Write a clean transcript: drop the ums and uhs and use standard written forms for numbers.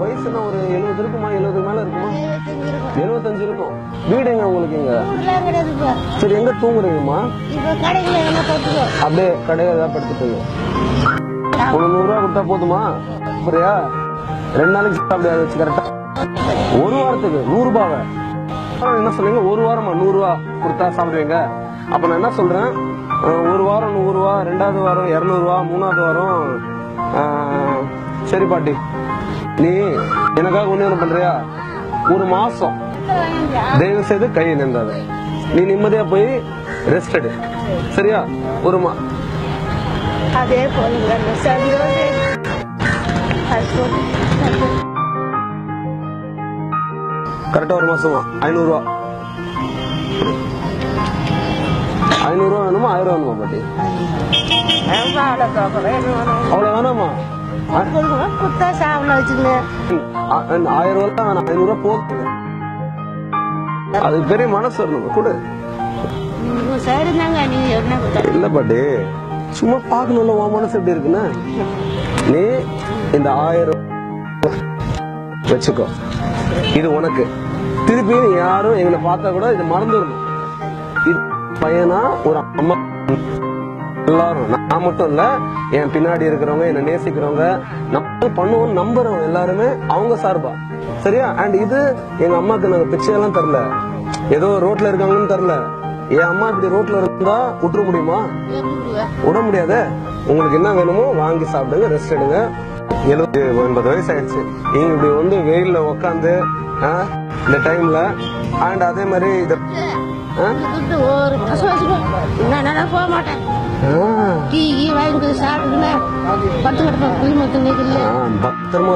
வயசு என்ன ஒரு 70 இருக்குமா? 70 மேல இருக்குமா? 75 இருக்கும். வீடு எங்க உங்களுக்கு? எங்க சரி, எங்க தூங்குறீங்கம்மா? அப்படியே கடையில தான் படுத்துட்டு உங்களுக்கு 100 ரூபா கொடுத்தா போதுமா? புரியா? 2 நாளைக்கு சாப்பிட வச்சு கரெக்டா ஒரு வாரத்துக்கு 100 ரூபாவை என்ன சொல்றீங்க? ஒரு வாரமா 100 ரூபா கொடுத்தா சாப்பிடுவீங்க? அப்ப நான் என்ன சொல்றேன், ஒரு வாரம் 100 ரூபா, 2வது வாரம் 200 ரூபா, 3வது வாரம் சரி பாட்டி, நீ எனக்காக ஒண்ணு பண்றியா? ஒரு மாசம் தயவு செய்து கையை நின்றாத. நீ நிம்மதியா போய் ரெஸ்ட் எடு, சரியா? அதே போல கரெக்டா ஒரு மாசமா 500 ரூபா. 500 ரூபா வேணுமா? 1000 ரூபா வேணுமா பாட்டி? அவ்வளவு வேணாமா? 1000 ரூபா வச்சுக்கேன். 1000 ரூபா தான் வேணாம், 500 ரூபா போதும். அதுக்கு பெரிய மனசு வரணும் கூட. இல்ல பாட்டி, சும்மா பாக்கணும்ல உன் மனசு எப்படி இருக்குன்னு. நீ இந்த 1000 வச்சுக்கோ, இது உனக்கு. திருப்பி யாரும் எங்களை பார்த்தா கூட இது மறந்துடணும். இது பையனா ஒரு அம்மா எல்லாரும், நான் மட்டும் இல்ல, என் பின்னாடி இருக்கிறவங்க, என்ன நேசிக்கிறவங்க, நம்ம பண்ணுவோம் நம்புறவங்க எல்லாருமே அவங்க சார்பா, சரியா? அண்ட் இது எங்க அம்மாக்கு நாங்க பிச்சையெல்லாம் தரல, ஏதோ ரோட்ல இருக்காங்கன்னு தரல. என் அம்மா இப்படி ரோட்ல இருந்தா விட்டுற முடியுமா? விட முடியாத. உங்களுக்கு என்ன வேணுமோ வாங்கி சாப்பிடுங்க, ரெஸ்ட் எடுங்க. 70-80 வயசு ஆயிடுச்சு. நீங்க இப்படி வந்து வெயில்ல உக்காந்து இந்த டைம்ல, அண்ட் அதே மாதிரி இத ஒரு மாசம் வச்சுக்கோ, போக மாட்டேன். டீ வாங்கி சாப்பிட்டுன்னு பத்து கிடப்பேன். பத்திரமா